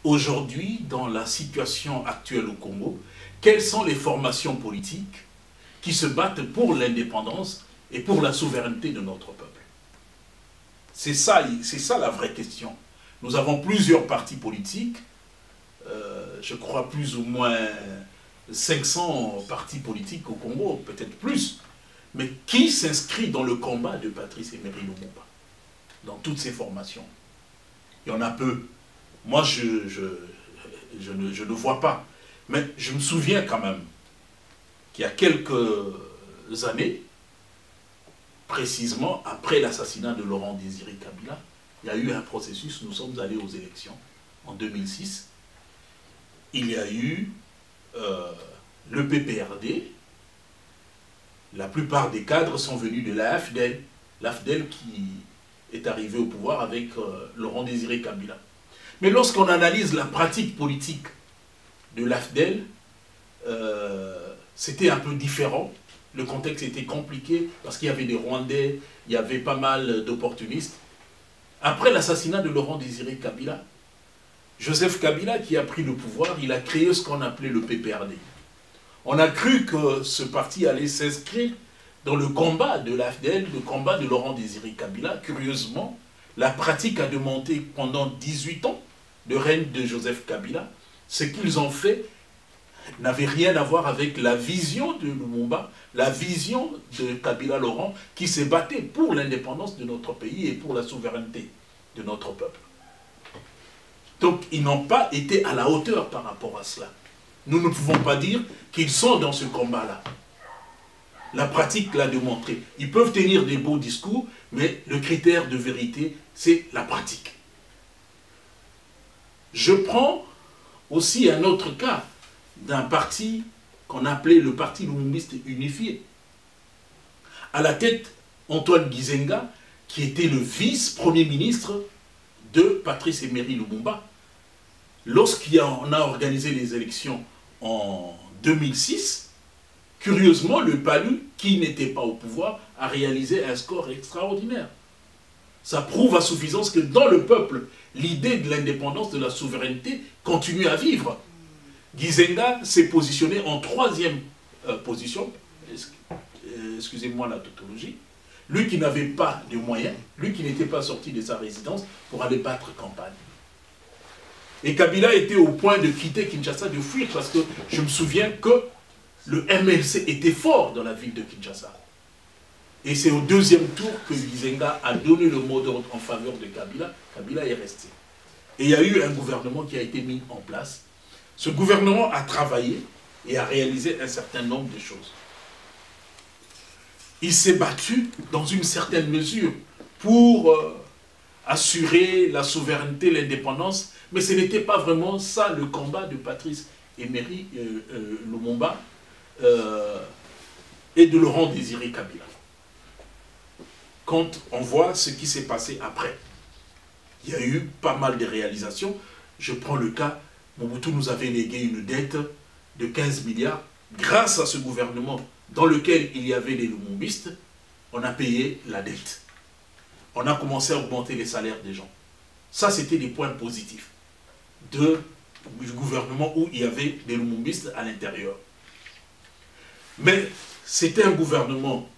aujourd'hui, dans la situation actuelle au Congo, quelles sont les formations politiques qui se battent pour l'indépendance et pour la souveraineté de notre peuple. C'est ça la vraie question. Nous avons plusieurs partis politiques, je crois plus ou moins 500 partis politiques au Congo, peut-être plus, mais qui s'inscrit dans le combat de Patrice Emery Lumumba, dans toutes ces formations? Il y en a peu. Moi, je ne vois pas. Mais je me souviens quand même qu'il y a quelques années, précisément après l'assassinat de Laurent Désiré Kabila, il y a eu un processus, nous sommes allés aux élections en 2006. Il y a eu le PPRD, la plupart des cadres sont venus de l'AFDEL, l'AFDEL qui est arrivé au pouvoir avec Laurent Désiré Kabila. Mais lorsqu'on analyse la pratique politique de l'AFDEL, c'était un peu différent. Le contexte était compliqué parce qu'il y avait des Rwandais, il y avait pas mal d'opportunistes. Après l'assassinat de Laurent Désiré Kabila, Joseph Kabila qui a pris le pouvoir, il a créé ce qu'on appelait le PPRD. On a cru que ce parti allait s'inscrire dans le combat de l'AFDEL, le combat de Laurent Désiré Kabila. Curieusement, la pratique a demandé pendant 18 ans de règne de Joseph Kabila. Ce qu'ils ont fait n'avait rien à voir avec la vision de Lumumba, la vision de Kabila Laurent, qui s'est battu pour l'indépendance de notre pays et pour la souveraineté de notre peuple. Donc, ils n'ont pas été à la hauteur par rapport à cela. Nous ne pouvons pas dire qu'ils sont dans ce combat-là. La pratique l'a démontré. Ils peuvent tenir des beaux discours, mais le critère de vérité, c'est la pratique. Je prends aussi un autre cas d'un parti qu'on appelait le Parti Lumumbiste Unifié. À la tête, Antoine Gizenga, qui était le vice-premier ministre de Patrice Emery Lumumba. Lorsqu'on a organisé les élections en 2006, curieusement, le PALU, qui n'était pas au pouvoir, a réalisé un score extraordinaire. Ça prouve à suffisance que dans le peuple, l'idée de l'indépendance, de la souveraineté, continue à vivre. Gizenga s'est positionné en troisième position, excusez-moi la tautologie, lui qui n'avait pas de moyens, lui qui n'était pas sorti de sa résidence pour aller battre campagne. Et Kabila était au point de quitter Kinshasa, de fuir, parce que je me souviens que le MLC était fort dans la ville de Kinshasa. Et c'est au deuxième tour que Gizenga a donné le mot d'ordre en faveur de Kabila. Kabila est resté. Et il y a eu un gouvernement qui a été mis en place. Ce gouvernement a travaillé et a réalisé un certain nombre de choses. Il s'est battu dans une certaine mesure pour assurer la souveraineté, l'indépendance, mais ce n'était pas vraiment ça le combat de Patrice Emery Lumumba et de Laurent Désiré Kabila. Quand on voit ce qui s'est passé après, il y a eu pas mal de réalisations. Je prends le cas, Mobutu nous avait légué une dette de 15 milliards. Grâce à ce gouvernement dans lequel il y avait les lumumbistes, on a payé la dette. On a commencé à augmenter les salaires des gens. Ça, c'était des points positifs du gouvernement où il y avait des lumumbistes à l'intérieur. Mais c'était un gouvernement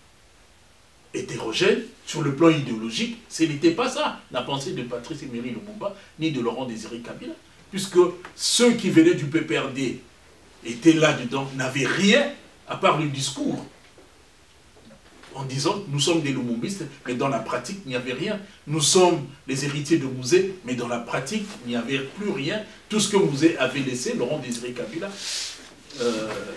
hétérogène sur le plan idéologique. Ce n'était pas ça, la pensée de Patrice Emery Lumumba, ni de Laurent Désiré Kabila, puisque ceux qui venaient du PPRD étaient là-dedans, n'avaient rien à part le discours, en disant nous sommes des lumumbistes, mais dans la pratique, il n'y avait rien. Nous sommes les héritiers de Mouzé, mais dans la pratique, il n'y avait plus rien. Tout ce que Mouzé avait laissé, Laurent Désiré Kabila,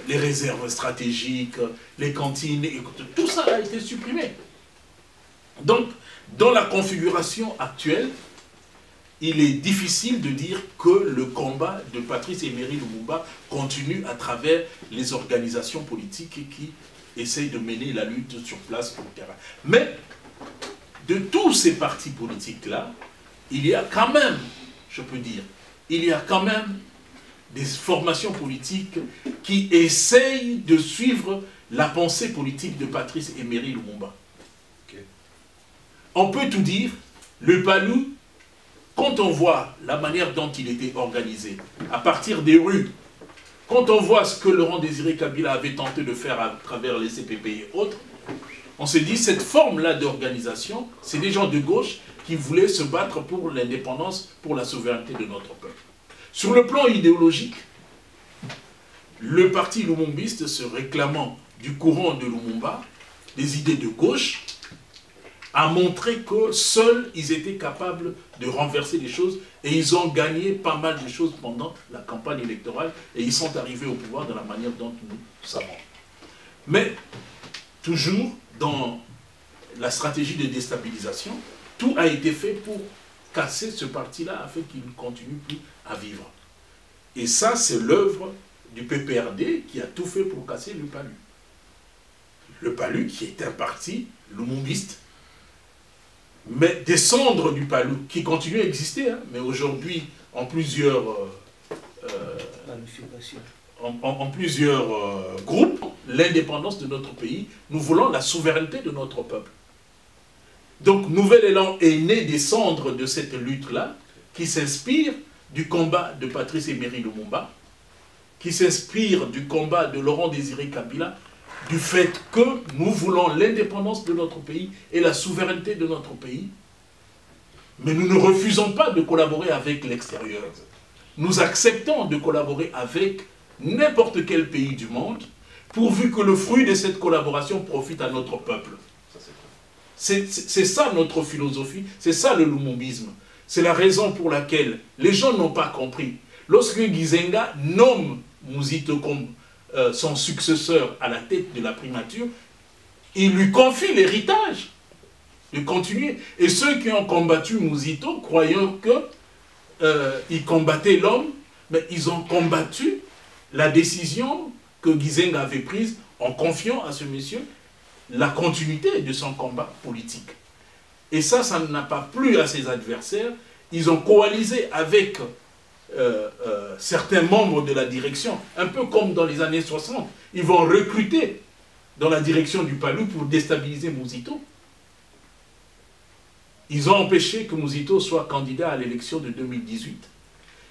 les réserves stratégiques, les cantines, tout ça a été supprimé. Donc, dans la configuration actuelle, il est difficile de dire que le combat de Patrice Emery Lumumba continue à travers les organisations politiques qui essayent de mener la lutte sur place au terrain. Mais, de tous ces partis politiques-là, il y a quand même, je peux dire, il y a quand même des formations politiques qui essayent de suivre la pensée politique de Patrice Emery Lumumba. Okay. On peut tout dire, le PALU quand on voit la manière dont il était organisé, à partir des rues, quand on voit ce que Laurent Désiré Kabila avait tenté de faire à travers les CPP et autres, on se dit, cette forme-là d'organisation, c'est des gens de gauche qui voulaient se battre pour l'indépendance, pour la souveraineté de notre peuple. Sur le plan idéologique, le parti lumumbiste, se réclamant du courant de Lumumba, des idées de gauche, a montré que seuls ils étaient capables de renverser les choses et ils ont gagné pas mal de choses pendant la campagne électorale et ils sont arrivés au pouvoir de la manière dont nous savons. Mais toujours dans la stratégie de déstabilisation, tout a été fait pour casser ce parti-là afin qu'il ne continue plus à vivre. Et ça, c'est l'œuvre du PPRD qui a tout fait pour casser le PALU. Le PALU qui est un parti lumumbiste, mais des cendres du PALU qui continuent à exister, hein, mais aujourd'hui en plusieurs, groupes, l'indépendance de notre pays, nous voulons la souveraineté de notre peuple. Donc Nouvel Élan est né des cendres de cette lutte-là, qui s'inspire du combat de Patrice Emery Lumumba, qui s'inspire du combat de Laurent Désiré Kabila, du fait que nous voulons l'indépendance de notre pays et la souveraineté de notre pays, mais nous ne refusons pas de collaborer avec l'extérieur. Nous acceptons de collaborer avec n'importe quel pays du monde, pourvu que le fruit de cette collaboration profite à notre peuple. C'est ça notre philosophie, c'est ça le lumumbisme. C'est la raison pour laquelle les gens n'ont pas compris. Lorsque Gizenga nomme Muzito comme son successeur à la tête de la primature, il lui confie l'héritage de continuer. Et ceux qui ont combattu Muzito, croyant qu'il combattait l'homme, mais ils ont combattu la décision que Gizenga avait prise en confiant à ce monsieur la continuité de son combat politique. Et ça n'a pas plu à ses adversaires. Ils ont coalisé avec certains membres de la direction, un peu comme dans les années 60. Ils vont recruter dans la direction du PALU pour déstabiliser Muzito. Ils ont empêché que Muzito soit candidat à l'élection de 2018.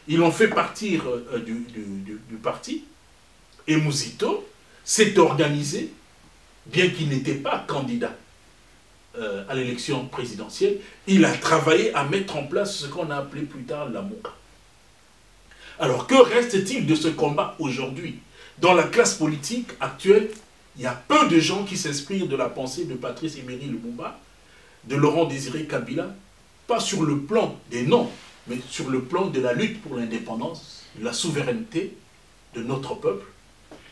Ils l'ont fait partir du parti. Et Muzito s'est organisé, bien qu'il n'était pas candidat à l'élection présidentielle, il a travaillé à mettre en place ce qu'on a appelé plus tard la MOUCA. Alors, que reste-t-il de ce combat aujourd'hui? Dans la classe politique actuelle, il y a peu de gens qui s'inspirent de la pensée de Patrice Emery Lumumba, de Laurent Désiré Kabila, pas sur le plan des noms, mais sur le plan de la lutte pour l'indépendance, la souveraineté de notre peuple.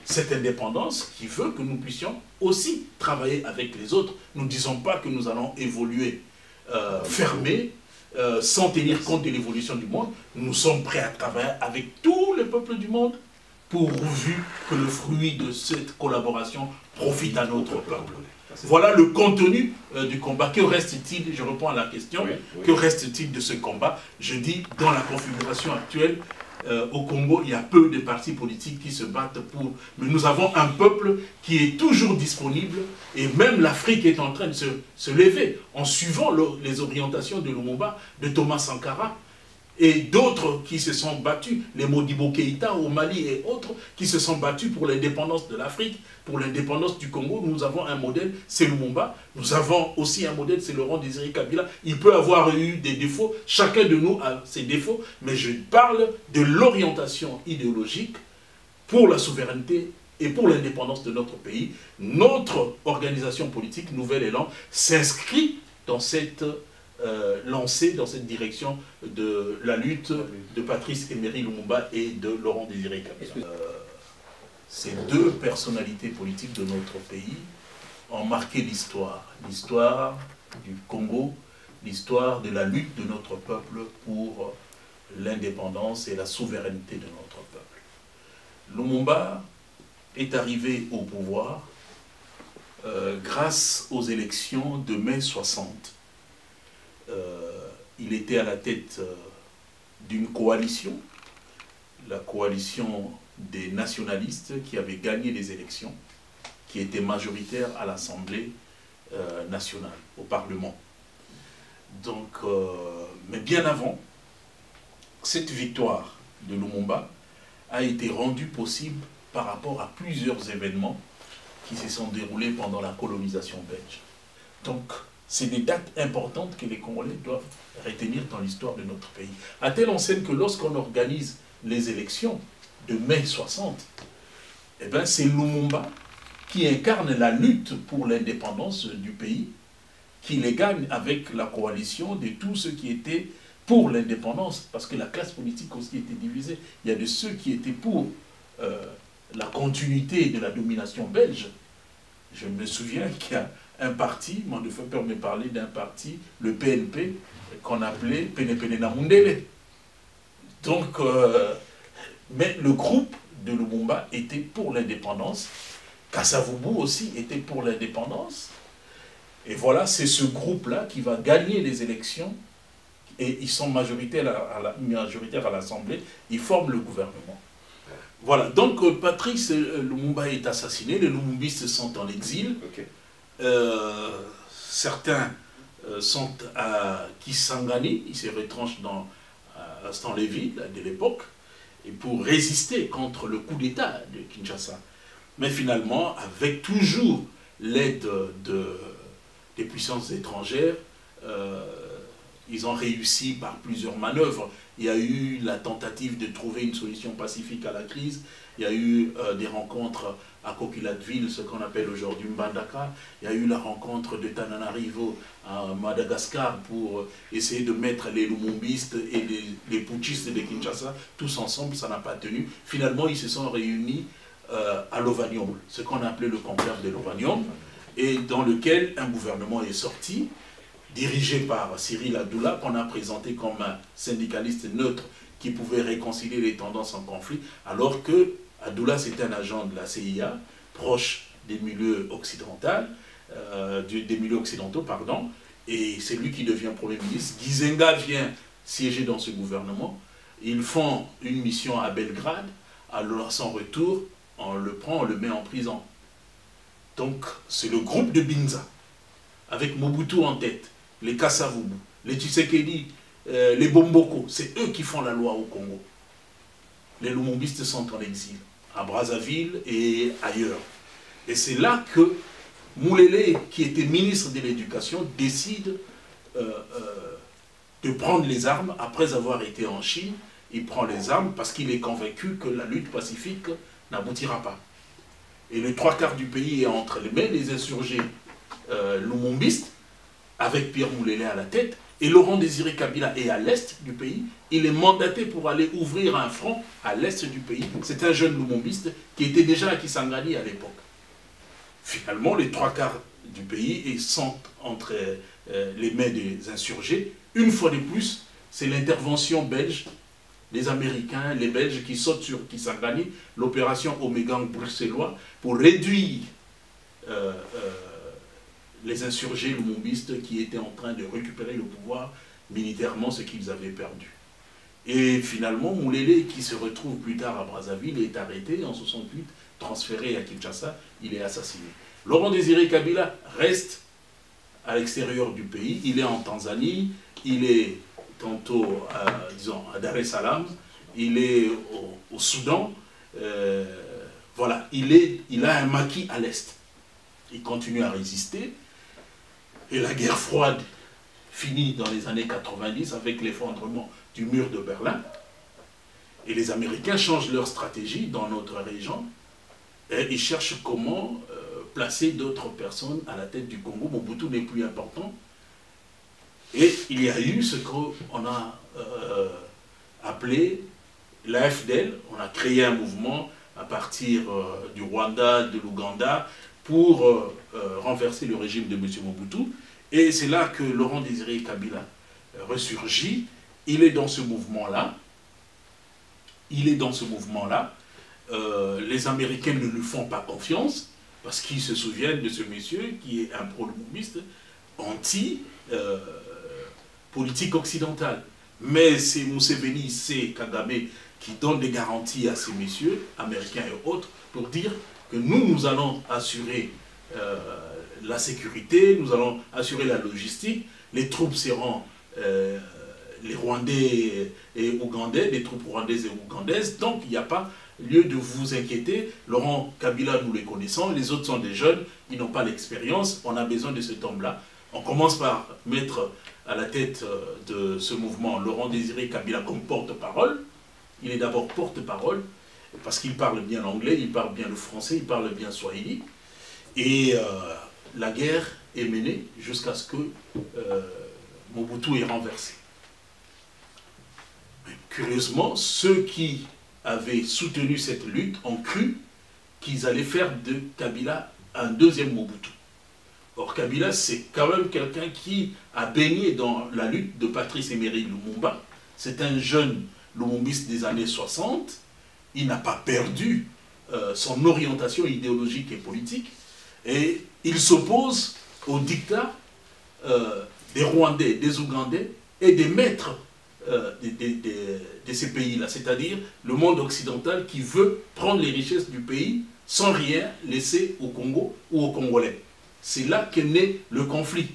Cette indépendance qui veut que nous puissions aussi travailler avec les autres. Nous ne disons pas que nous allons évoluer fermés, sans tenir compte de l'évolution du monde. Nous sommes prêts à travailler avec tous les peuples du monde, pourvu que le fruit de cette collaboration profite à notre peuple. Voilà le contenu du combat. Que reste-t-il? Je réponds à la question. Que reste-t-il de ce combat? Je dis, dans la configuration actuelle, au Congo, il y a peu de partis politiques qui se battent pour... Mais nous avons un peuple qui est toujours disponible, et même l'Afrique est en train de se lever, en suivant les orientations de Lumumba, de Thomas Sankara, et d'autres qui se sont battus, les Modibo Keïta au Mali et autres, qui se sont battus pour l'indépendance de l'Afrique, pour l'indépendance du Congo. Nous avons un modèle, c'est Lumumba. Nous avons aussi un modèle, c'est Laurent Désiré Kabila. Il peut avoir eu des défauts, chacun de nous a ses défauts, mais je parle de l'orientation idéologique pour la souveraineté et pour l'indépendance de notre pays. Notre organisation politique, Nouvel Élan, s'inscrit dans cette lancée, dans cette direction de la lutte de Patrice Emery Lumumba et de Laurent Désiré Kabila. Ces deux personnalités politiques de notre pays ont marqué l'histoire. L'histoire du Congo, l'histoire de la lutte de notre peuple pour l'indépendance et la souveraineté de notre peuple. Lumumba est arrivé au pouvoir grâce aux élections de mai 60. Il était à la tête d'une coalition, la coalition des nationalistes qui avaient gagné les élections, qui était majoritaire à l'Assemblée nationale, au Parlement. Donc, mais bien avant, cette victoire de Lumumba a été rendue possible par rapport à plusieurs événements qui se sont déroulés pendant la colonisation belge. Donc, c'est des dates importantes que les Congolais doivent retenir dans l'histoire de notre pays. À telle enseigne que lorsqu'on organise les élections de mai 60, eh ben, c'est Lumumba qui incarne la lutte pour l'indépendance du pays, qui les gagne avec la coalition de tous ceux qui étaient pour l'indépendance, parce que la classe politique aussi était divisée. Il y a de ceux qui étaient pour la continuité de la domination belge. Je me souviens qu'il y a un parti, mon père me parlait d'un parti, le PNP, qu'on appelait Penepene Namundele. Donc, mais le groupe de Lumumba était pour l'indépendance, Kasavubu aussi était pour l'indépendance, et voilà, c'est ce groupe-là qui va gagner les élections, et ils sont majoritaires à l'Assemblée, ils forment le gouvernement. Voilà, donc Patrice Lumumba est assassiné, les Lumumbistes sont en exil. Okay. Certains sont à Kisangani, ils se retranchent à Stanleyville de l'époque, et pour résister contre le coup d'État de Kinshasa. Mais finalement, avec toujours l'aide des puissances étrangères, ils ont réussi par plusieurs manœuvres. Il y a eu la tentative de trouver une solution pacifique à la crise. Il y a eu des rencontres à Kokilatville, ce qu'on appelle aujourd'hui Mbandaka. Il y a eu la rencontre de Tananarivo à Madagascar pour essayer de mettre les Lumumbistes et les putschistes de Kinshasa tous ensemble. Ça n'a pas tenu. Finalement, ils se sont réunis à Lovanium, ce qu'on a appelé le conclave de Lovanium, et dans lequel un gouvernement est sorti, dirigé par Cyril Abdoula, qu'on a présenté comme un syndicaliste neutre qui pouvait réconcilier les tendances en conflit, alors que Abdoula, c'était un agent de la CIA, proche des milieux occidentaux, et c'est lui qui devient Premier ministre. Gizenga vient siéger dans ce gouvernement. Ils font une mission à Belgrade. À son retour, on le prend, on le met en prison. Donc, c'est le groupe de Binza, avec Mobutu en tête, les Kasavubu, les Tshisekedi, les Bomboko, c'est eux qui font la loi au Congo. Les Lumumbistes sont en exil, à Brazzaville et ailleurs. Et c'est là que Moulele, qui était ministre de l'Éducation, décide de prendre les armes après avoir été en Chine. Il prend les armes parce qu'il est convaincu que la lutte pacifique n'aboutira pas. Et les trois quarts du pays est entre les mains des insurgés lumumbistes, avec Pierre Moulele à la tête, et Laurent Désiré Kabila est à l'est du pays. Il est mandaté pour aller ouvrir un front à l'est du pays. C'est un jeune lumumbiste qui était déjà à Kisangani à l'époque. Finalement, les trois quarts du pays sont entre les mains des insurgés. Une fois de plus, c'est l'intervention belge, les Américains, les Belges qui sautent sur Kisangani, l'opération Omegang bruxellois, pour réduire les insurgés lumumbistes qui étaient en train de récupérer le pouvoir militairement, ce qu'ils avaient perdu. Et finalement, Moulele, qui se retrouve plus tard à Brazzaville, est arrêté en 68, transféré à Kinshasa, il est assassiné. Laurent Désiré Kabila reste à l'extérieur du pays, il est en Tanzanie, il est tantôt à Dar es Salaam, il est au Soudan, voilà, il a un maquis à l'Est. Il continue à résister, et la guerre froide finit dans les années 90 avec l'effondrement du mur de Berlin, et les Américains changent leur stratégie dans notre région, et ils cherchent comment placer d'autres personnes à la tête du Congo. Mobutu n'est plus important, et il y a eu ce qu'on a appelé l'AFDL. On a créé un mouvement à partir du Rwanda, de l'Ouganda, pour renverser le régime de M. Mobutu. Et c'est là que Laurent Désiré Kabila ressurgit. Il est dans ce mouvement-là. Les Américains ne lui font pas confiance, parce qu'ils se souviennent de ce monsieur qui est un pro-lumumbiste anti-politique occidentale. Mais c'est Museveni, c'est Kagame qui donne des garanties à ces messieurs, américains et autres, pour dire que nous allons assurer la sécurité, nous allons assurer la logistique, les troupes seront les Rwandais et Ougandais, les troupes rwandaises et ougandaises. Donc il n'y a pas lieu de vous inquiéter. Laurent Kabila, nous les connaissons, les autres sont des jeunes, ils n'ont pas l'expérience, on a besoin de cet homme-là. On commence par mettre à la tête de ce mouvement Laurent Désiré Kabila comme porte-parole. Il est d'abord porte-parole, parce qu'il parle bien l'anglais, il parle bien le français, il parle bien swahili. Et la guerre est menée jusqu'à ce que Mobutu est renversé. Mais curieusement, ceux qui avaient soutenu cette lutte ont cru qu'ils allaient faire de Kabila un deuxième Mobutu. Or, Kabila, c'est quand même quelqu'un qui a baigné dans la lutte de Patrice Emery Lumumba. C'est un jeune lumumbiste des années 60. Il n'a pas perdu son orientation idéologique et politique. Et il s'oppose au dictat des Rwandais, des Ougandais et des maîtres de ces pays-là, c'est-à-dire le monde occidental qui veut prendre les richesses du pays sans rien laisser au Congo ou aux Congolais. C'est là qu'est né le conflit.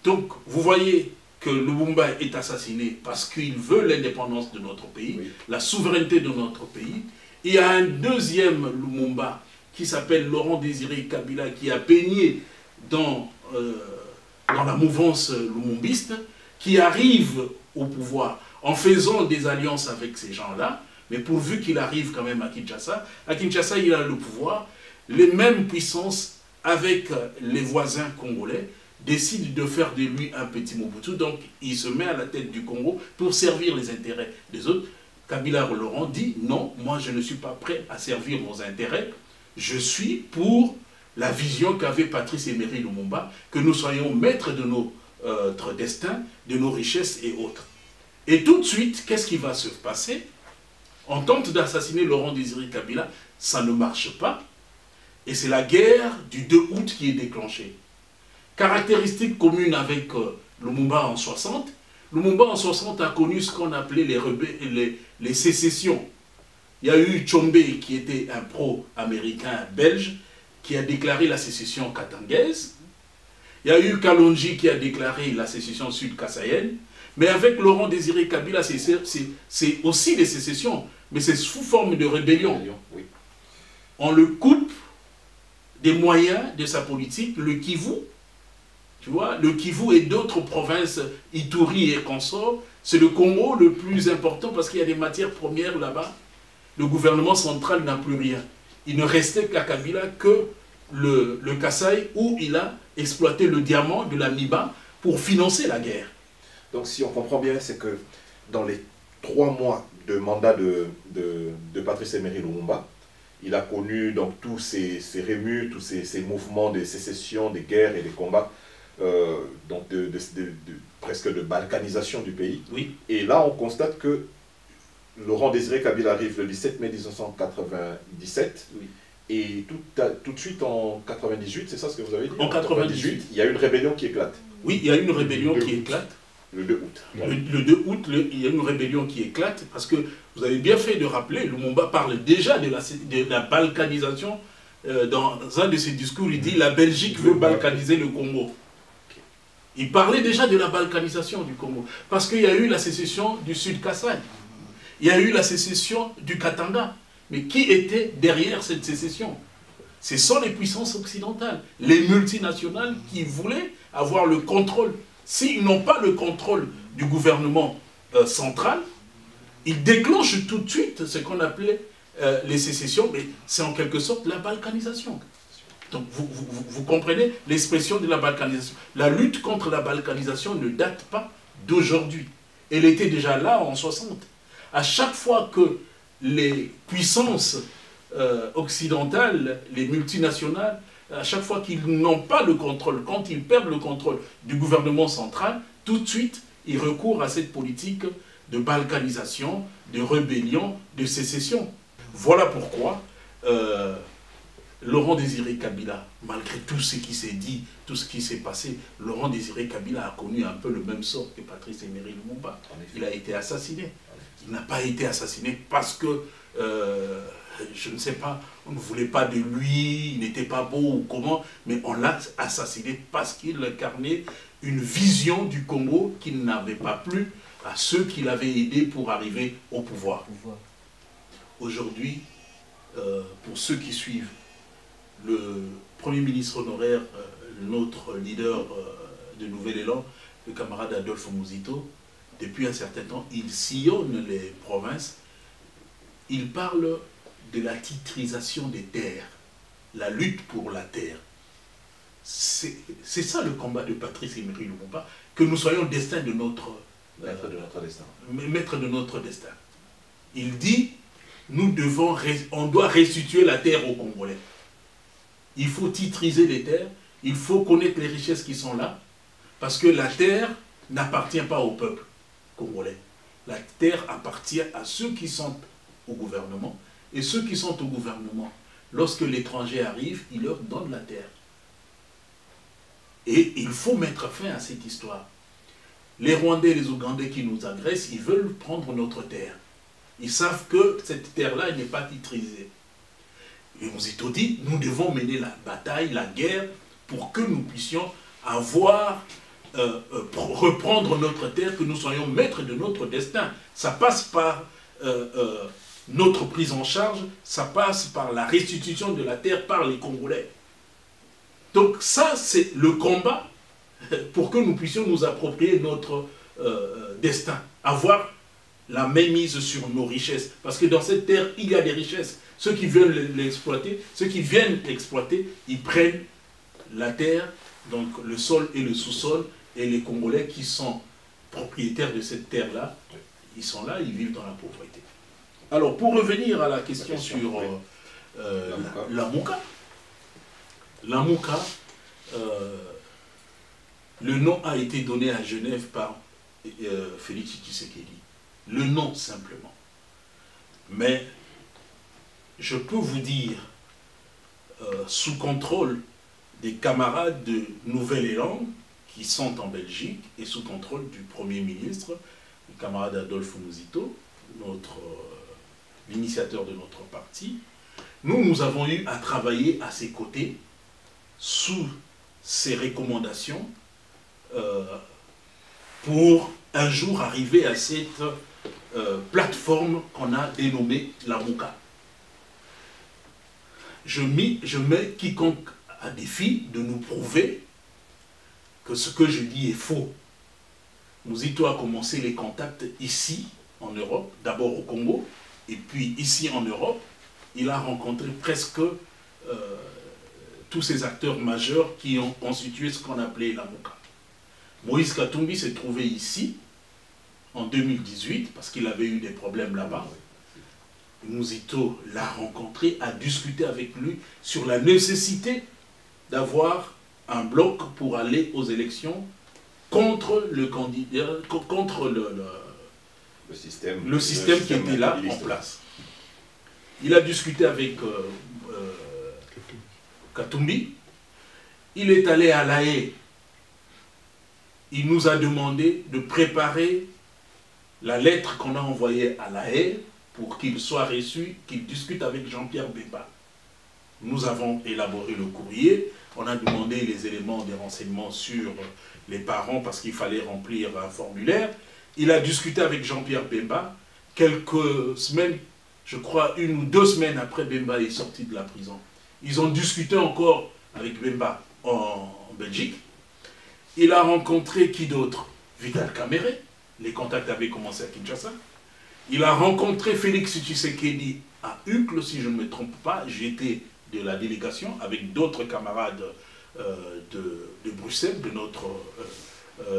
Donc, vous voyez que Lumumba est assassiné parce qu'il veut l'indépendance de notre pays, oui, la souveraineté de notre pays. Il y a un deuxième Lumumba qui s'appelle Laurent Désiré Kabila, qui a baigné dans la mouvance lumumbiste, qui arrive au pouvoir en faisant des alliances avec ces gens-là, mais pourvu qu'il arrive quand même à Kinshasa, il a le pouvoir, les mêmes puissances avec les voisins congolais décident de faire de lui un petit Mobutu, donc il se met à la tête du Congo pour servir les intérêts des autres. Kabila Laurent dit non, moi je ne suis pas prêt à servir vos intérêts, je suis pour la vision qu'avait Patrice Emery Lumumba, que nous soyons maîtres de notre destin, de nos richesses et autres. Et tout de suite, qu'est-ce qui va se passer? On tente d'assassiner Laurent Désiré Kabila, ça ne marche pas. Et c'est la guerre du 2 août qui est déclenchée. Caractéristique commune avec Lumumba en 60. Lumumba en 60 a connu ce qu'on appelait les sécessions. Il y a eu Tshombe qui était un pro-américain belge qui a déclaré la sécession katangaise. Il y a eu Kalonji qui a déclaré la sécession sud-kassaïenne. Mais avec Laurent Désiré Kabila, c'est aussi des sécessions, mais c'est sous forme de rébellion. Oui. On le coupe des moyens de sa politique, le Kivu, tu vois, le Kivu et d'autres provinces, Ituri et consorts, c'est le Congo le plus important parce qu'il y a des matières premières là-bas. Le gouvernement central n'a plus rien. Il ne restait qu'à Kabila que le Kasaï où il a exploité le diamant de la Miba pour financer la guerre. Donc si on comprend bien, c'est que dans les 3 mois de mandat de Patrice Emery Lumumba, il a connu donc tous ces rémus, tous ces mouvements de sécession, des guerres et des combats, donc presque de balkanisation du pays. Oui. Et là, on constate que Laurent Désiré Kabila arrive le 17 mai 1997. Oui. Et tout de suite en 98, c'est ça ce que vous avez dit? En 98, il y a une rébellion qui éclate. Oui, il y a une rébellion qui éclate. Le 2 août. Le 2 août, il y a une rébellion qui éclate, parce que vous avez bien fait de rappeler, Lumumba parle déjà de la balkanisation. Dans un de ses discours, il dit « La Belgique veut balkaniser le Congo ». Il parlait déjà de la balkanisation du Congo, parce qu'il y a eu la sécession du Sud-Kasaï, il y a eu la sécession du Katanga. Mais qui était derrière cette sécession? Ce sont les puissances occidentales, les multinationales qui voulaient avoir le contrôle. S'ils n'ont pas le contrôle du gouvernement central, ils déclenchent tout de suite ce qu'on appelait les sécessions, mais c'est en quelque sorte la balkanisation. Donc vous comprenez l'expression de la balkanisation. La lutte contre la balkanisation ne date pas d'aujourd'hui. Elle était déjà là en 60. À chaque fois que les puissances occidentales, les multinationales, à chaque fois qu'ils n'ont pas le contrôle, quand ils perdent le contrôle du gouvernement central, tout de suite, ils recourent à cette politique de balkanisation, de rébellion, de sécession. Voilà pourquoi Laurent Désiré Kabila, malgré tout ce qui s'est dit, tout ce qui s'est passé, Laurent Désiré Kabila a connu un peu le même sort que Patrice Emery Lumumba. Il a été assassiné. Il n'a pas été assassiné parce que, je ne sais pas, on ne voulait pas de lui, il n'était pas beau ou comment, mais on l'a assassiné parce qu'il incarnait une vision du Congo qu'il n'avait pas plus à ceux qui l'avaient aidé pour arriver au pouvoir. Aujourd'hui, pour ceux qui suivent, le Premier ministre honoraire, notre leader de Nouvel Élan, le camarade Adolphe Muzito, depuis un certain temps, il sillonne les provinces, il parle de la titrisation des terres, la lutte pour la terre. C'est ça le combat de Patrice Emery Lumumba, que nous soyons destin de notre, maître de notre destin. Maître de notre destin. Il dit, on doit restituer la terre aux Congolais. Il faut titriser les terres, il faut connaître les richesses qui sont là, parce que la terre n'appartient pas au peuple congolais. La terre appartient à ceux qui sont au gouvernement, et ceux qui sont au gouvernement, lorsque l'étranger arrive, il leur donne la terre. Et il faut mettre fin à cette histoire. Les Rwandais et les Ougandais qui nous agressent, ils veulent prendre notre terre. Ils savent que cette terre-là n'est pas titrisée. Et Muzito dit, nous devons mener la bataille, la guerre, pour que nous puissions reprendre notre terre, que nous soyons maîtres de notre destin. Ça passe par notre prise en charge, ça passe par la restitution de la terre par les Congolais. Donc ça, c'est le combat pour que nous puissions nous approprier notre destin, avoir la mainmise sur nos richesses. Parce que dans cette terre, il y a des richesses. Ceux qui veulent l'exploiter, ceux qui viennent l'exploiter, ils prennent la terre, donc le sol et le sous-sol, et les Congolais qui sont propriétaires de cette terre-là, ils sont là, ils vivent dans la pauvreté. Alors, pour revenir à la question sur la Mouka, le nom a été donné à Genève par Félix Tshisekedi. Le nom simplement. Mais je peux vous dire, sous contrôle des camarades de Nouvel Élan qui sont en Belgique et sous contrôle du Premier ministre, le camarade Adolphe Muzito, l'initiateur de notre parti, nous avons eu à travailler à ses côtés sous ses recommandations pour un jour arriver à cette plateforme qu'on a dénommée la Mouka. Je mets quiconque à défi de nous prouver que ce que je dis est faux. Muzito a commencé les contacts ici, en Europe, d'abord au Congo, et puis ici en Europe, il a rencontré presque tous ces acteurs majeurs qui ont constitué ce qu'on appelait la Mouka. Moïse Katumbi s'est trouvé ici, en 2018, parce qu'il avait eu des problèmes là-bas. Muzito l'a rencontré, a discuté avec lui sur la nécessité d'avoir un bloc pour aller aux élections contre le candidat, contre le système qui était là en place. Il a discuté avec Katumbi. Il est allé à La Haye. Il nous a demandé de préparer la lettre qu'on a envoyée à La Haye pour qu'il soit reçu, qu'il discute avec Jean-Pierre Bemba. Nous avons élaboré le courrier, on a demandé les éléments des renseignements sur les parents parce qu'il fallait remplir un formulaire. Il a discuté avec Jean-Pierre Bemba. Quelques semaines, je crois 1 ou 2 semaines après Bemba est sorti de la prison. Ils ont discuté encore avec Bemba en Belgique. Il a rencontré qui d'autre? Vital Kamerhe. Les contacts avaient commencé à Kinshasa. Il a rencontré Félix Tshisekedi à Uccle, si je ne me trompe pas. J'étais de la délégation avec d'autres camarades de Bruxelles, de notre...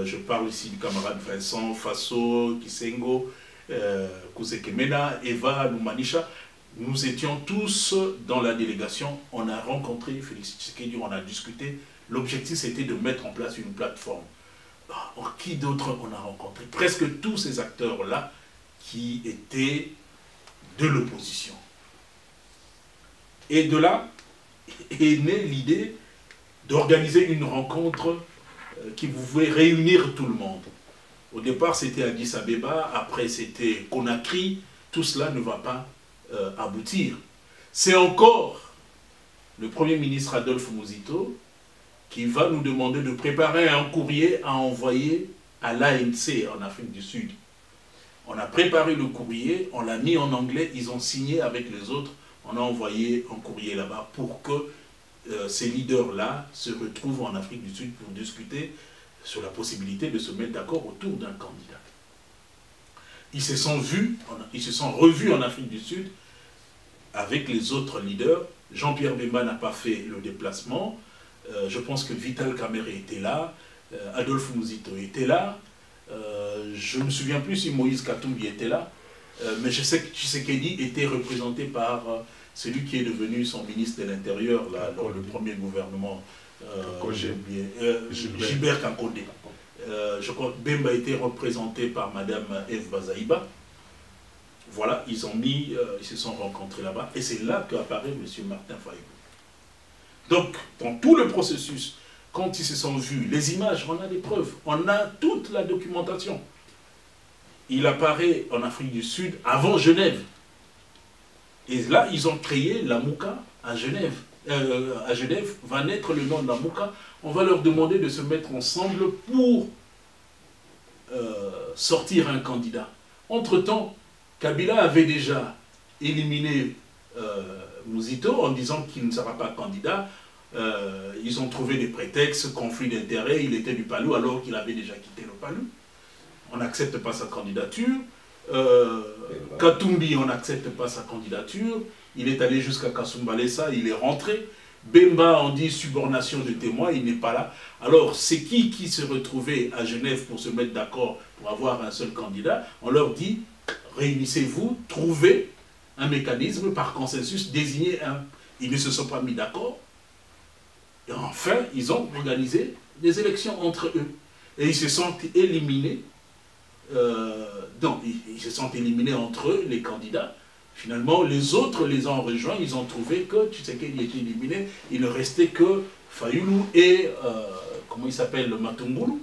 je parle ici du camarade Vincent, Faso, Kisengo, Kousekemena, Eva, Lumanisha. Nous étions tous dans la délégation. On a rencontré Félix Tshisekedi, on a discuté. L'objectif, c'était de mettre en place une plateforme. Qui d'autre on a rencontré? Presque tous ces acteurs-là qui étaient de l'opposition. Et de là est née l'idée d'organiser une rencontre qui pouvait réunir tout le monde. Au départ, c'était Addis Abeba, après c'était Conakry. Tout cela ne va pas aboutir. C'est encore le Premier ministre Adolphe Muzito qui va nous demander de préparer un courrier à envoyer à l'ANC en Afrique du Sud. On a préparé le courrier, on l'a mis en anglais, ils ont signé avec les autres, on a envoyé un courrier là-bas pour que ces leaders-là se retrouvent en Afrique du Sud pour discuter sur la possibilité de se mettre d'accord autour d'un candidat. Ils se sont revus en Afrique du Sud avec les autres leaders. Jean-Pierre Bemba n'a pas fait le déplacement. Je pense que Vital Kamerhe était là, Adolphe Muzito était là. Je ne me souviens plus si Moïse Katumbi était là, mais je sais que Tshisekedi était représenté par celui qui est devenu son ministre de l'Intérieur dans le premier gouvernement, Gilbert Kankondé. Je crois que Bemba était représenté par Madame Eve Bazaïba. Voilà, ils se sont rencontrés là-bas, et c'est là qu'apparaît M. Martin Fayulu. Donc, dans tout le processus, quand ils se sont vus, les images, on a des preuves, on a toute la documentation. Il apparaît en Afrique du Sud avant Genève. Et là, ils ont créé la Mouka à Genève. À Genève va naître le nom de la Mouka. On va leur demander de se mettre ensemble pour sortir un candidat. Entre-temps, Kabila avait déjà éliminé Muzito en disant qu'il ne sera pas candidat. Ils ont trouvé des prétextes, conflit d'intérêts, il était du Palou alors qu'il avait déjà quitté le Palou. On n'accepte pas sa candidature. Katumbi, on n'accepte pas sa candidature. Il est allé jusqu'à Kasumbalesa, il est rentré. Bemba, on dit subornation de témoins, il n'est pas là. Alors, c'est qui se retrouvait à Genève pour se mettre d'accord pour avoir un seul candidat? On leur dit, réunissez-vous, trouvez un mécanisme par consensus, désignez un. Ils ne se sont pas mis d'accord. Et enfin, ils ont organisé des élections entre eux. Et ils se sont éliminés. Ils se sont éliminés entre eux, les candidats. Finalement, les autres les ont rejoints. Ils ont trouvé que Tshisekedi était éliminé. Il ne restait que Fayulu et, comment il s'appelle, le Matungulu.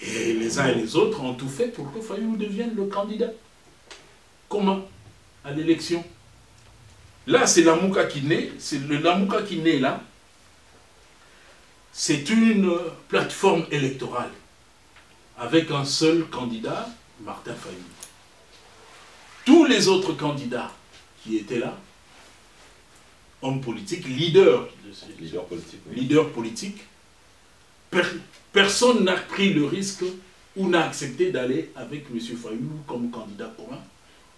Et les uns et les autres ont tout fait pour que Fayulu devienne le candidat. Comment? À l'élection. Là, c'est la Mouka qui naît. C'est la Mouka qui naît là. C'est une plateforme électorale avec un seul candidat, Martin Fayulu. Tous les autres candidats qui étaient là, hommes politiques, leaders politiques, personne n'a pris le risque ou n'a accepté d'aller avec M. Fayulu comme candidat commun.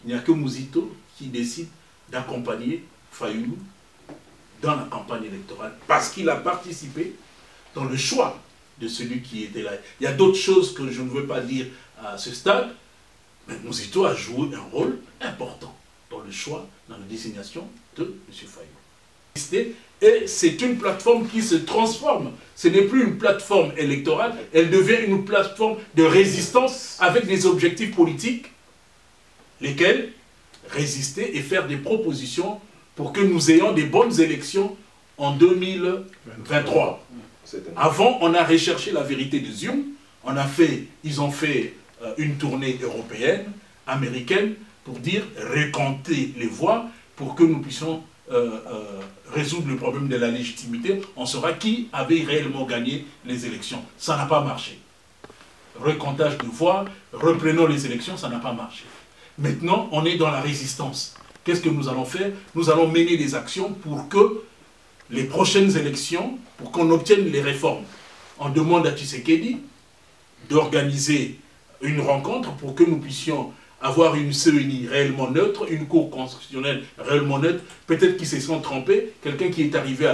Il n'y a que Muzito qui décide d'accompagner Fayulu dans la campagne électorale parce qu'il a participé dans le choix de celui qui était là. Il y a d'autres choses que je ne veux pas dire à ce stade, mais Muzito a joué un rôle important dans le choix, dans la désignation de M. Fayulu. Et c'est une plateforme qui se transforme. Ce n'est plus une plateforme électorale, elle devient une plateforme de résistance avec des objectifs politiques, lesquels résister et faire des propositions pour que nous ayons des bonnes élections en 2023. Avant, on a recherché la vérité de Zion, ils ont fait une tournée européenne, américaine, pour dire, recompter les voix, pour que nous puissions résoudre le problème de la légitimité. On saura qui avait réellement gagné les élections. Ça n'a pas marché. Recomptage de voix, reprenons les élections, ça n'a pas marché. Maintenant, on est dans la résistance. Qu'est-ce que nous allons faire? Nous allons mener des actions pour que les prochaines élections, pour qu'on obtienne les réformes. On demande à Tshisekedi d'organiser une rencontre pour que nous puissions avoir une CENI réellement neutre, une cour constitutionnelle réellement neutre. Peut-être qu'ils se sont trompés. Quelqu'un qui est arrivé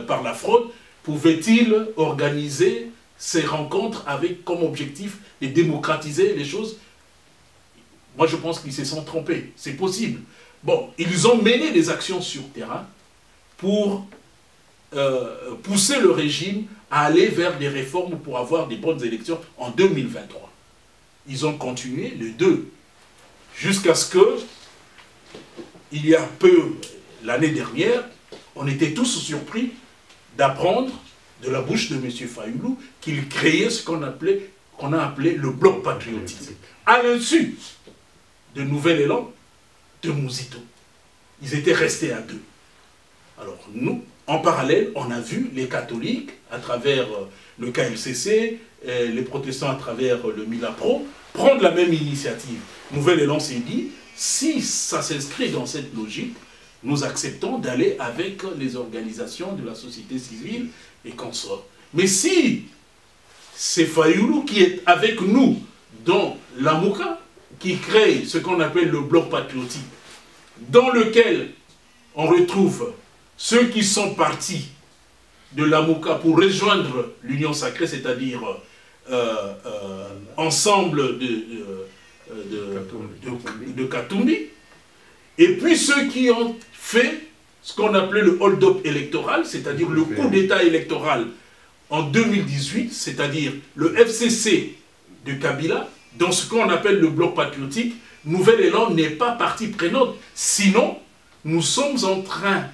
par la fraude, pouvait-il organiser ces rencontres avec comme objectif de démocratiser les choses? Moi, je pense qu'ils se sont trompés. C'est possible. Bon, ils ont mené des actions sur terrain pour pousser le régime à aller vers des réformes pour avoir des bonnes élections en 2023. Ils ont continué, les deux, jusqu'à ce que, il y a peu, l'année dernière, on était tous surpris d'apprendre de la bouche de M. Fayulu qu'il créait ce qu'on a appelé le bloc patriotique, à l'insu de Nouvel Élan de Muzito. Ils étaient restés à deux. Alors nous, en parallèle, on a vu les catholiques, à travers le KLCC, les protestants à travers le Milapro, prendre la même initiative. Nouvel Élan s'est dit, si ça s'inscrit dans cette logique, nous acceptons d'aller avec les organisations de la société civile et consorts. Mais si c'est Fayoulou qui est avec nous dans la Mouka, qui crée ce qu'on appelle le bloc patriotique, dans lequel on retrouve ceux qui sont partis de la Mouka pour rejoindre l'Union Sacrée, c'est-à-dire ensemble de Katumbi, et puis ceux qui ont fait ce qu'on appelait le hold-up électoral, c'est-à-dire le coup d'État électoral en 2018, c'est-à-dire le FCC de Kabila, dans ce qu'on appelle le bloc patriotique. Nouvel Élan n'est pas partie prenante. Sinon, nous sommes en train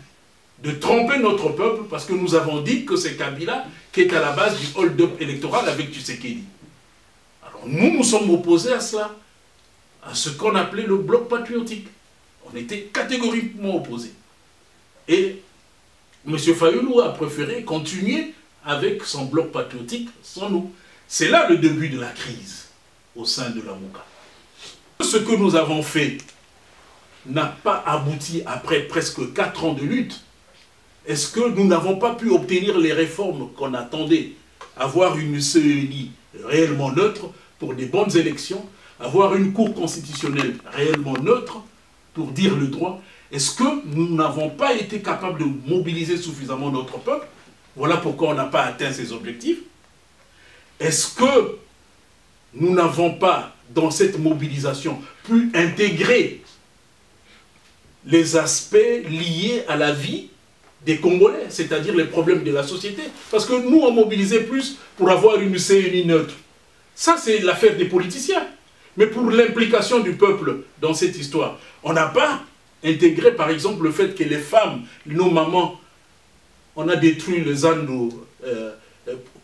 de tromper notre peuple parce que nous avons dit que c'est Kabila qui est à la base du hold-up électoral avec Tshisekedi. Alors nous, nous sommes opposés à cela, à ce qu'on appelait le bloc patriotique. On était catégoriquement opposés. Et M. Fayoulou a préféré continuer avec son bloc patriotique sans nous. C'est là le début de la crise au sein de la Mouka. Ce que nous avons fait n'a pas abouti après presque 4 ans de lutte. Est-ce que nous n'avons pas pu obtenir les réformes qu'on attendait? Avoir une CENI réellement neutre pour des bonnes élections, avoir une cour constitutionnelle réellement neutre pour dire le droit. Est-ce que nous n'avons pas été capables de mobiliser suffisamment notre peuple? Voilà pourquoi on n'a pas atteint ces objectifs. Est-ce que nous n'avons pas, dans cette mobilisation, pu intégrer les aspects liés à la vie des Congolais, c'est-à-dire les problèmes de la société? Parce que nous, on mobilisait plus pour avoir une CENI neutre. Ça, c'est l'affaire des politiciens. Mais pour l'implication du peuple dans cette histoire, on n'a pas intégré, par exemple, le fait que les femmes, nos mamans, on a détruit le Zando.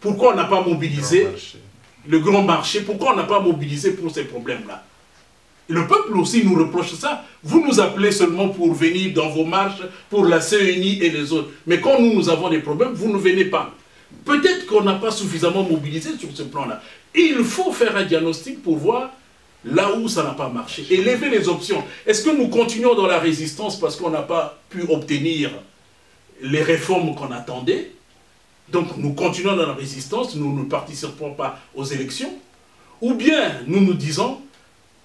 Pourquoi on n'a pas mobilisé le grand marché? Pourquoi on n'a pas mobilisé pour ces problèmes-là? Le peuple aussi nous reproche ça. Vous nous appelez seulement pour venir dans vos marches, pour la CENI et les autres. Mais quand nous avons des problèmes, vous ne venez pas. Peut-être qu'on n'a pas suffisamment mobilisé sur ce plan-là. Il faut faire un diagnostic pour voir là où ça n'a pas marché. Et lever les options. Est-ce que nous continuons dans la résistance parce qu'on n'a pas pu obtenir les réformes qu'on attendait? Donc nous continuons dans la résistance, nous ne participons pas aux élections. Ou bien nous nous disons,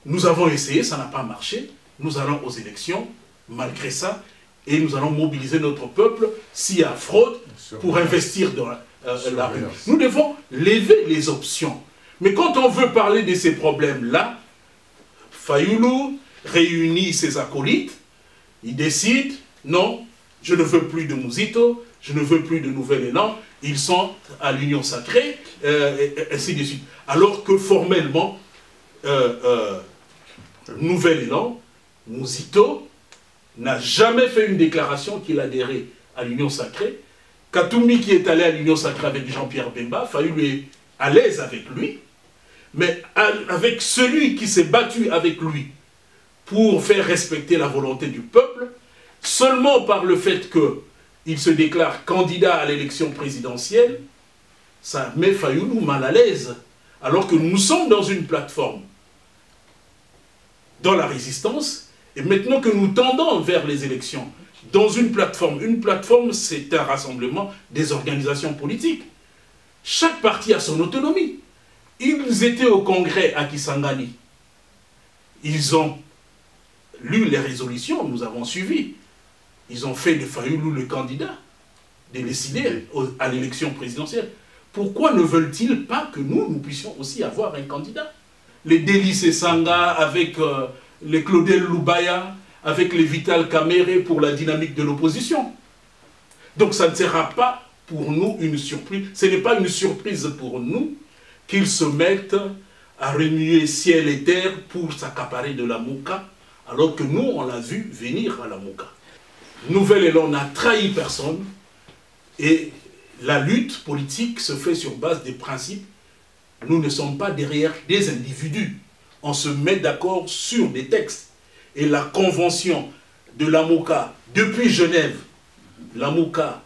nous avons essayé, ça n'a pas marché, nous allons aux élections, malgré ça, et nous allons mobiliser notre peuple s'il y a fraude pour investir dans la rue. Nous devons lever les options. Mais quand on veut parler de ces problèmes-là, Fayoulou réunit ses acolytes, il décide, non, je ne veux plus de Mouzito, je ne veux plus de Nouvel Élan, ils sont à l'Union Sacrée, et ainsi de suite. Alors que formellement, Nouvel Élan, Mouzito, n'a jamais fait une déclaration qu'il adhérait à l'Union Sacrée. Katumbi qui est allé à l'Union Sacrée avec Jean-Pierre Bemba, Fayoulou est à l'aise avec lui, mais avec celui qui s'est battu avec lui pour faire respecter la volonté du peuple, seulement par le fait qu'il se déclare candidat à l'élection présidentielle, ça met Fayoulou mal à l'aise, alors que nous sommes dans une plateforme, dans la résistance, et maintenant que nous tendons vers les élections, dans une plateforme c'est un rassemblement des organisations politiques. Chaque parti a son autonomie. Ils étaient au congrès à Kisangani. Ils ont lu les résolutions, nous avons suivi. Ils ont fait de Fayoulou le candidat, de décider à l'élection présidentielle. Pourquoi ne veulent-ils pas que nous puissions aussi avoir un candidat? Les Délice Sanga avec les Claudel Loubaya, avec les Vital Kamere pour la dynamique de l'opposition. Donc ça ne sera pas pour nous une surprise. Ce n'est pas une surprise pour nous qu'ils se mettent à remuer ciel et terre pour s'accaparer de la Mouka, alors que nous, on l'a vu venir à la Mouka. Nouvel Élan n'a trahi personne, et la lutte politique se fait sur base des principes. Nous ne sommes pas derrière des individus. On se met d'accord sur des textes. Et la convention de la Mouka, depuis Genève, la Mouka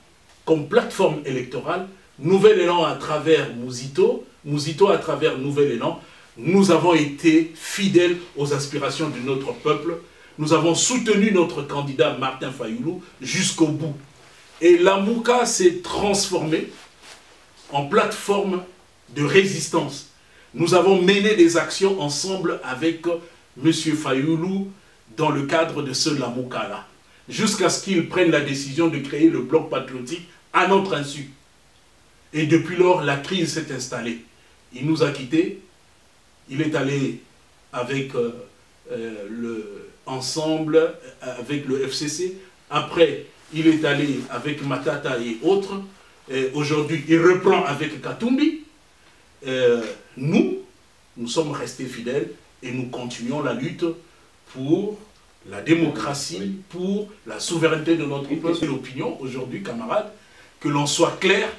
comme plateforme électorale, Nouvel Élan à travers Mouzito, Mouzito à travers Nouvel Élan, nous avons été fidèles aux aspirations de notre peuple. Nous avons soutenu notre candidat Martin Fayoulou jusqu'au bout. Et la Mouka s'est transformée en plateforme de résistance. Nous avons mené des actions ensemble avec M. Fayoulou dans le cadre de ce Lamouka-là, jusqu'à ce qu'il prenne la décision de créer le bloc patriotique à notre insu. Et depuis lors, la crise s'est installée. Il nous a quittés, il est allé avec ensemble avec le FCC, après il est allé avec Matata et autres, aujourd'hui il reprend avec Katumbi. Nous sommes restés fidèles et nous continuons la lutte pour la démocratie, pour la souveraineté de notre peuple. C'est l'opinion aujourd'hui, camarades, que l'on soit clair,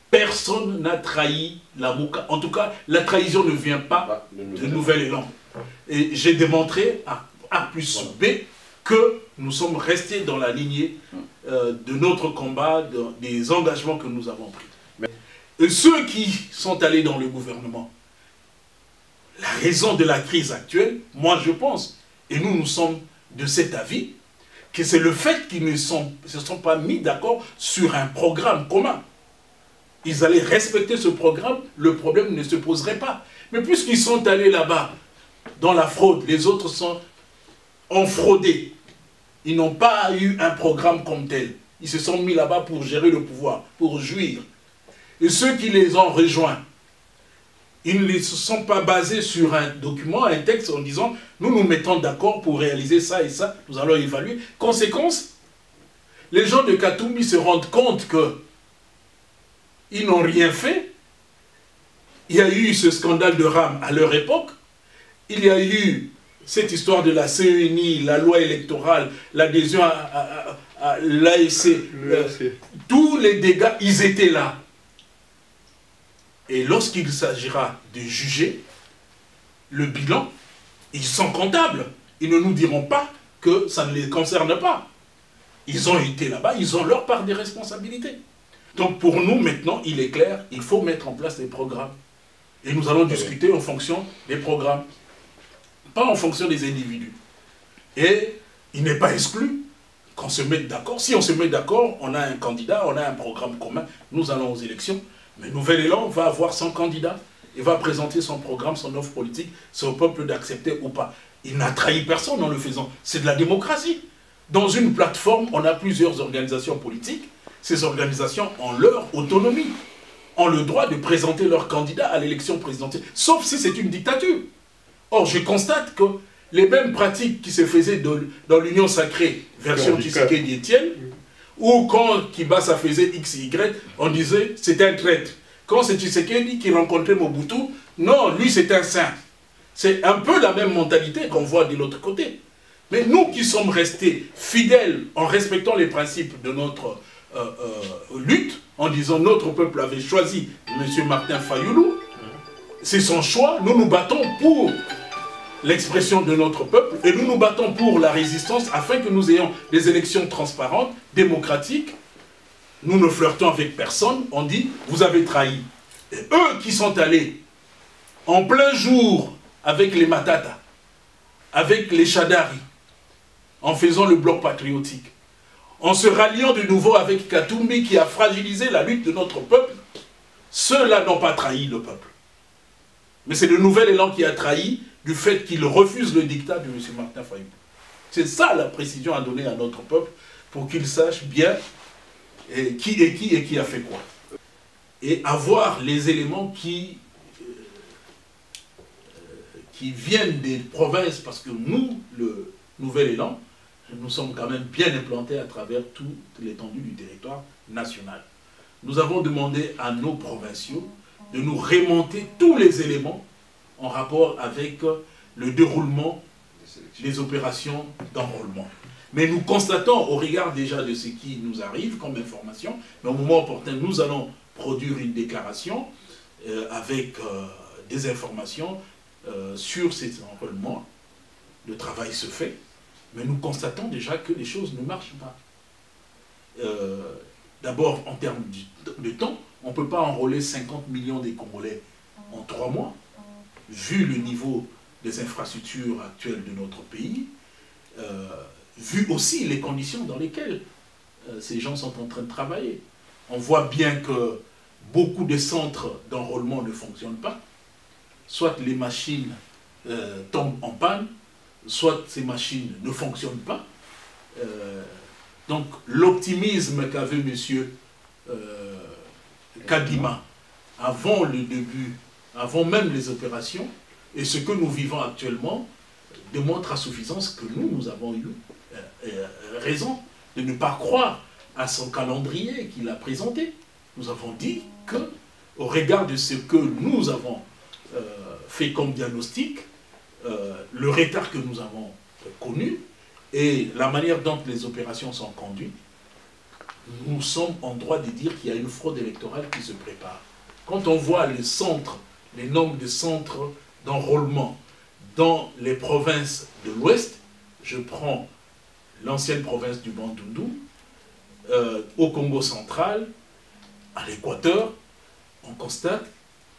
personne n'a trahi la Mouka. En tout cas, la trahison ne vient pas de Nouvel Élan. Et j'ai démontré à A plus B que nous sommes restés dans la lignée de notre combat, des engagements que nous avons pris. Et ceux qui sont allés dans le gouvernement, la raison de la crise actuelle, moi je pense, et nous sommes de cet avis, que c'est le fait qu'ils ne se sont pas mis d'accord sur un programme commun. Ils allaient respecter ce programme, le problème ne se poserait pas. Mais puisqu'ils sont allés là-bas, dans la fraude, les autres ont fraudé. Ils n'ont pas eu un programme comme tel. Ils se sont mis là-bas pour gérer le pouvoir, pour jouir. Et ceux qui les ont rejoints, ils ne se sont pas basés sur un document, un texte en disant « nous nous mettons d'accord pour réaliser ça et ça, nous allons évaluer ». Conséquence, les gens de Katumbi se rendent compte qu'ils n'ont rien fait. Il y a eu ce scandale de RAM à leur époque. Il y a eu cette histoire de la CENI, la loi électorale, l'adhésion à l'ASC. Tous les dégâts, ils étaient là. Et lorsqu'il s'agira de juger le bilan, ils sont comptables. Ils ne nous diront pas que ça ne les concerne pas. Ils ont été là-bas, ils ont leur part des responsabilités. Donc pour nous, maintenant, il est clair, il faut mettre en place des programmes. Et nous allons discuter en fonction des programmes, pas en fonction des individus. Et il n'est pas exclu qu'on se mette d'accord. Si on se met d'accord, on a un candidat, on a un programme commun, nous allons aux élections. Mais Nouvel Élan va avoir son candidat, il va présenter son programme, son offre politique, c'est au peuple d'accepter ou pas. Il n'a trahi personne en le faisant, c'est de la démocratie. Dans une plateforme, on a plusieurs organisations politiques, ces organisations ont leur autonomie, ont le droit de présenter leur candidat à l'élection présidentielle, sauf si c'est une dictature. Or, je constate que les mêmes pratiques qui se faisaient dans l'Union sacrée, version Tshisekedi Etienne, ou quand Kibasa faisait X, Y, on disait c'était un traître. Quand c'est Tshisekedi qui rencontrait Mobutu, non, lui c'est un saint. C'est un peu la même mentalité qu'on voit de l'autre côté. Mais nous qui sommes restés fidèles en respectant les principes de notre lutte, en disant notre peuple avait choisi M. Martin Fayoulou, c'est son choix, nous nous battons pour l'expression de notre peuple et nous nous battons pour la résistance afin que nous ayons des élections transparentes, démocratiques. Nous ne flirtons avec personne, on dit vous avez trahi. Et eux qui sont allés en plein jour avec les Matata, avec les Chadari, en faisant le bloc patriotique, en se ralliant de nouveau avec Katumbi qui a fragilisé la lutte de notre peuple, ceux-là n'ont pas trahi le peuple. Mais c'est le Nouvel Élan qui a trahi du fait qu'il refuse le dictat de M. Martin Fayoulou. C'est ça la précision à donner à notre peuple pour qu'il sache bien qui est qui et qui a fait quoi. Et avoir les éléments qui viennent des provinces, parce que nous, le Nouvel Élan, nous sommes quand même bien implantés à travers toute l'étendue du territoire national. Nous avons demandé à nos provinciaux de nous remonter tous les éléments en rapport avec le déroulement des opérations d'enrôlement. Mais nous constatons, au regard déjà de ce qui nous arrive comme information, mais au moment opportun, nous allons produire une déclaration avec des informations sur ces enrôlements. Le travail se fait, mais nous constatons déjà que les choses ne marchent pas. D'abord, en termes de temps, on ne peut pas enrôler 50 millions des Congolais en 3 mois. vu le niveau des infrastructures actuelles de notre pays, vu aussi les conditions dans lesquelles ces gens sont en train de travailler. On voit bien que beaucoup de centres d'enrôlement ne fonctionnent pas. Soit les machines tombent en panne, soit ces machines ne fonctionnent pas. Donc l'optimisme qu'avait M. Kadima avant le début, avant même les opérations, et ce que nous vivons actuellement, démontre à suffisance que nous avons eu raison de ne pas croire à son calendrier qu'il a présenté. Nous avons dit que, au regard de ce que nous avons fait comme diagnostic, le retard que nous avons connu et la manière dont les opérations sont conduites, nous sommes en droit de dire qu'il y a une fraude électorale qui se prépare. Quand on voit les centres, les nombres de centres d'enrôlement dans les provinces de l'Ouest, je prends l'ancienne province du Bandundu, au Congo central, à l'Équateur, on constate,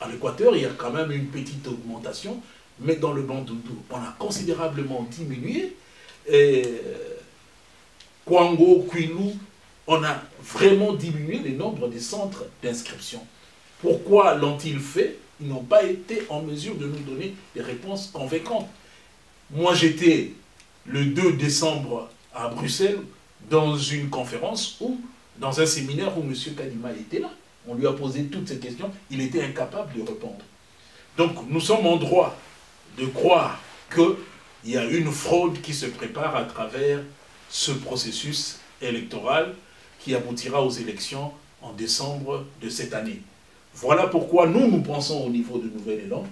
à l'Équateur, il y a quand même une petite augmentation, mais dans le Bandundu, on a considérablement diminué. Et Kwango, Kwilu, on a vraiment diminué le nombre de centres d'inscription. Pourquoi l'ont-ils fait? Ils n'ont pas été en mesure de nous donner des réponses convaincantes. Moi, j'étais le 2 décembre à Bruxelles dans une conférence ou dans un séminaire où M. Kadima était là. On lui a posé toutes ces questions, il était incapable de répondre. Donc, nous sommes en droit de croire qu'il y a une fraude qui se prépare à travers ce processus électoral qui aboutira aux élections en décembre de cette année. Voilà pourquoi nous pensons au niveau de Nouvel Élan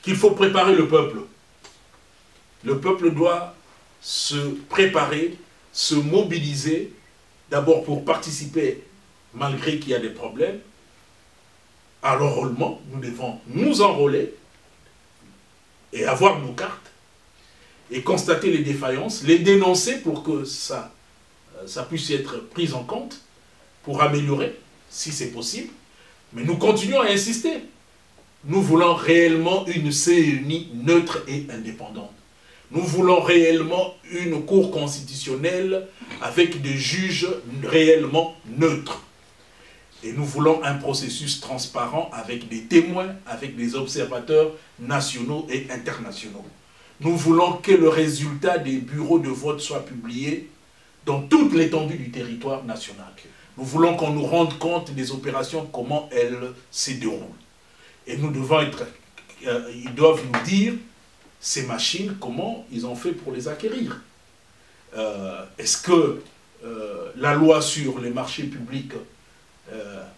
qu'il faut préparer le peuple. Le peuple doit se préparer, se mobiliser, d'abord pour participer, malgré qu'il y a des problèmes, à l'enrôlement. Nous devons nous enrôler et avoir nos cartes et constater les défaillances, les dénoncer pour que ça puisse être pris en compte, pour améliorer, si c'est possible. Mais nous continuons à insister. Nous voulons réellement une CNI neutre et indépendante. Nous voulons réellement une cour constitutionnelle avec des juges réellement neutres. Et nous voulons un processus transparent avec des témoins, avec des observateurs nationaux et internationaux. Nous voulons que le résultat des bureaux de vote soit publié dans toute l'étendue du territoire national. Nous voulons qu'on nous rende compte des opérations, comment elles se déroulent. Et nous devons être... ils doivent nous dire, ces machines, comment ils ont fait pour les acquérir. Est-ce que la loi sur les marchés publics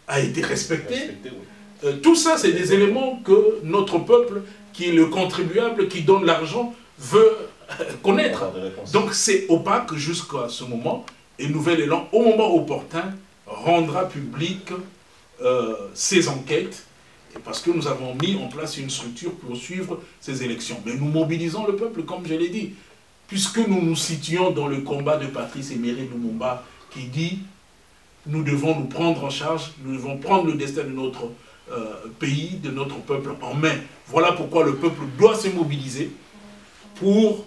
a été respectée? Tout ça, c'est des éléments que notre peuple, qui est le contribuable, qui donne l'argent, veut connaître. Donc c'est opaque jusqu'à ce moment, et Nouvel Élan, au moment opportun, rendra public ces enquêtes, parce que nous avons mis en place une structure pour suivre ces élections. Mais nous mobilisons le peuple, comme je l'ai dit, puisque nous nous situons dans le combat de Patrice Emery Lumumba, qui dit « Nous devons nous prendre en charge, nous devons prendre le destin de notre pays, de notre peuple en main. » Voilà pourquoi le peuple doit se mobiliser pour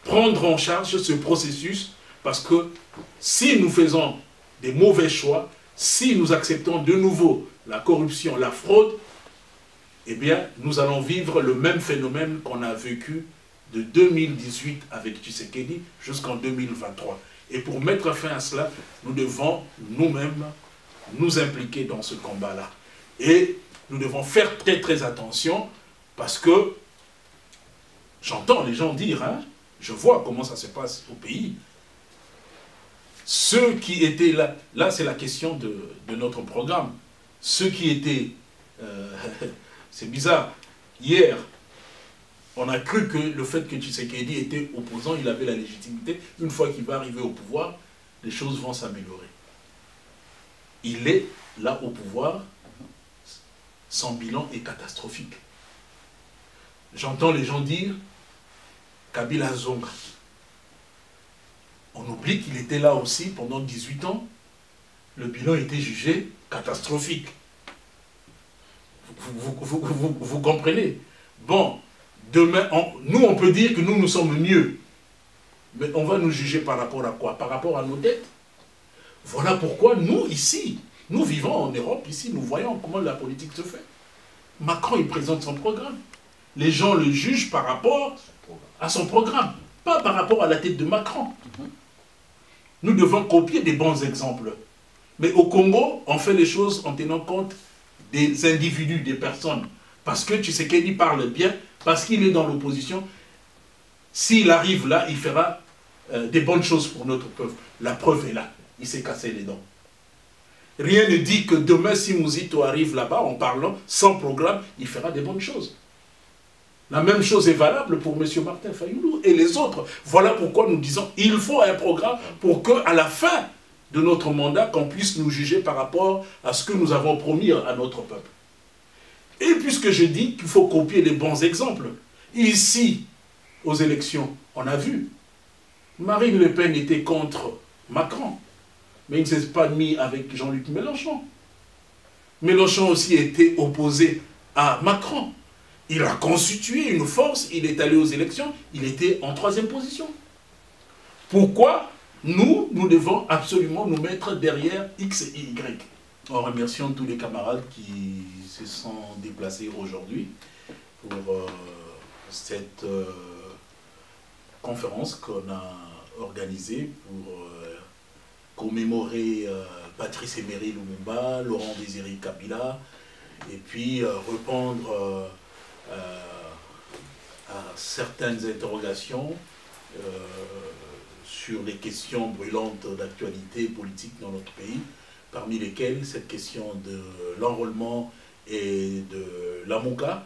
prendre en charge ce processus, parce que si nous faisons des mauvais choix, si nous acceptons de nouveau la corruption, la fraude, eh bien, nous allons vivre le même phénomène qu'on a vécu de 2018 avec Tshisekedi jusqu'en 2023. Et pour mettre fin à cela, nous devons nous-mêmes nous impliquer dans ce combat-là. Et nous devons faire très très attention, parce que j'entends les gens dire, hein, je vois comment ça se passe au pays. Ceux qui étaient là, là c'est la question de notre programme, ceux qui étaient, c'est bizarre, hier, on a cru que le fait que Tshisekedi était opposant, il avait la légitimité. Une fois qu'il va arriver au pouvoir, les choses vont s'améliorer. Il est là au pouvoir, son bilan est catastrophique. J'entends les gens dire Kabila Zonga. On oublie qu'il était là aussi pendant 18 ans. Le bilan était jugé catastrophique. Vous comprenez? Bon, demain, nous on peut dire que nous sommes mieux. Mais on va nous juger par rapport à quoi? Par rapport à nos dettes. Voilà pourquoi nous, ici, nous vivons en Europe, ici, nous voyons comment la politique se fait. Macron, il présente son programme. Les gens le jugent par rapport à son programme, pas par rapport à la tête de Macron. Nous devons copier des bons exemples. Mais au Congo, on fait les choses en tenant compte des individus, des personnes. Parce que Tshisekedi parle bien, parce qu'il est dans l'opposition. S'il arrive là, il fera des bonnes choses pour notre peuple. La preuve est là. Il s'est cassé les dents. Rien ne dit que demain, si Mouzito arrive là-bas, en parlant, sans programme, il fera des bonnes choses. La même chose est valable pour M. Martin Fayoulou et les autres. Voilà pourquoi nous disons qu'il faut un programme pour qu'à la fin de notre mandat, qu'on puisse nous juger par rapport à ce que nous avons promis à notre peuple. Et puisque je dis qu'il faut copier les bons exemples, ici, aux élections, on a vu, Marine Le Pen était contre Macron, mais il ne s'est pas mis avec Jean-Luc Mélenchon. Mélenchon aussi était opposé à Macron. Il a constitué une force, il est allé aux élections, il était en 3e position. Pourquoi nous devons absolument nous mettre derrière X et Y? En remerciant tous les camarades qui se sont déplacés aujourd'hui pour cette conférence qu'on a organisée pour commémorer Patrice Emery Lumumba, Laurent Désiré Kabila, et puis répondre à certaines interrogations sur les questions brûlantes d'actualité politique dans notre pays, parmi lesquelles cette question de l'enrôlement et de l'AMOCA.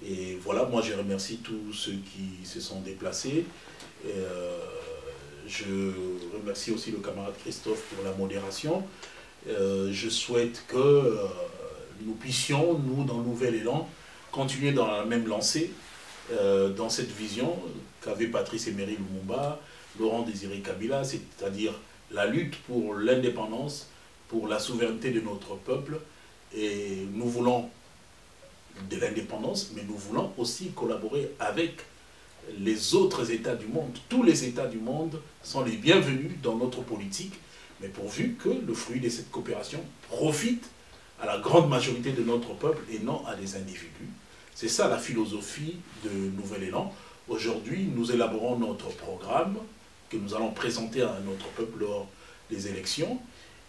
Et voilà, moi je remercie tous ceux qui se sont déplacés. Je remercie aussi le camarade Christophe pour la modération. Je souhaite que nous puissions, nous, dans Nouvel Élan, continuer dans la même lancée, dans cette vision qu'avait Patrice Emery Lumumba, Laurent Désiré Kabila, c'est-à-dire la lutte pour l'indépendance, pour la souveraineté de notre peuple. Et nous voulons de l'indépendance, mais nous voulons aussi collaborer avec les autres États du monde. Tous les États du monde sont les bienvenus dans notre politique, mais pourvu que le fruit de cette coopération profite à la grande majorité de notre peuple et non à des individus. C'est ça la philosophie de Nouvel Élan. Aujourd'hui, nous élaborons notre programme que nous allons présenter à notre peuple lors des élections.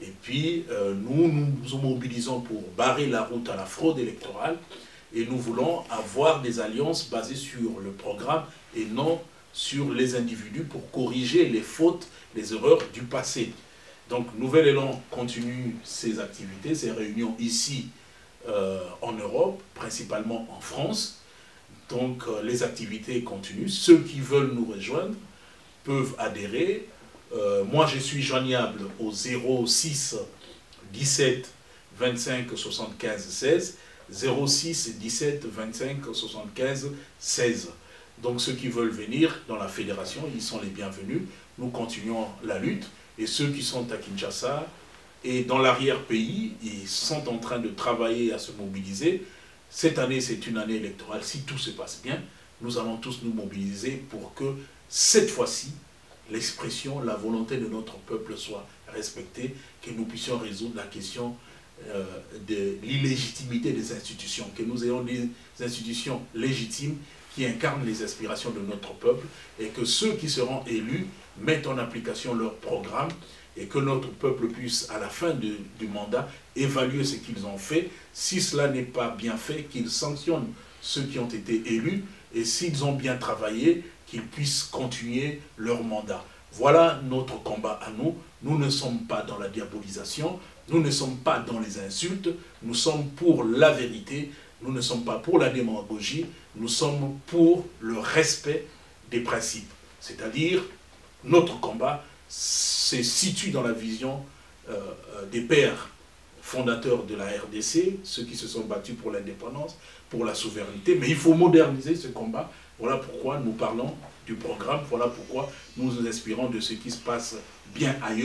Et puis, nous nous mobilisons pour barrer la route à la fraude électorale. Et nous voulons avoir des alliances basées sur le programme et non sur les individus pour corriger les fautes, les erreurs du passé. Donc, Nouvel Élan continue ses activités, ses réunions ici en Europe, principalement en France. Donc, les activités continuent. Ceux qui veulent nous rejoindre peuvent adhérer. Moi, je suis joignable au 06 17 25 75 16, 06 17 25 75 16. Donc, ceux qui veulent venir dans la fédération, ils sont les bienvenus. Nous continuons la lutte. Et ceux qui sont à Kinshasa et dans l'arrière-pays, ils sont en train de travailler à se mobiliser. Cette année, c'est une année électorale. Si tout se passe bien, nous allons tous nous mobiliser pour que cette fois-ci, l'expression, la volonté de notre peuple soit respectée, que nous puissions résoudre la question de l'illégitimité des institutions, que nous ayons des institutions légitimes qui incarnent les aspirations de notre peuple et que ceux qui seront élus mettent en application leur programme et que notre peuple puisse, à la fin du mandat, évaluer ce qu'ils ont fait. Si cela n'est pas bien fait, qu'ils sanctionnent ceux qui ont été élus et s'ils ont bien travaillé, qu'ils puissent continuer leur mandat. Voilà notre combat à nous. Nous ne sommes pas dans la diabolisation, nous ne sommes pas dans les insultes, nous sommes pour la vérité, nous ne sommes pas pour la démagogie, nous sommes pour le respect des principes. C'est-à-dire, notre combat se situe dans la vision des pères fondateurs de la RDC, ceux qui se sont battus pour l'indépendance, pour la souveraineté, mais il faut moderniser ce combat. Voilà pourquoi nous parlons du programme, voilà pourquoi nous nous inspirons de ce qui se passe bien ailleurs.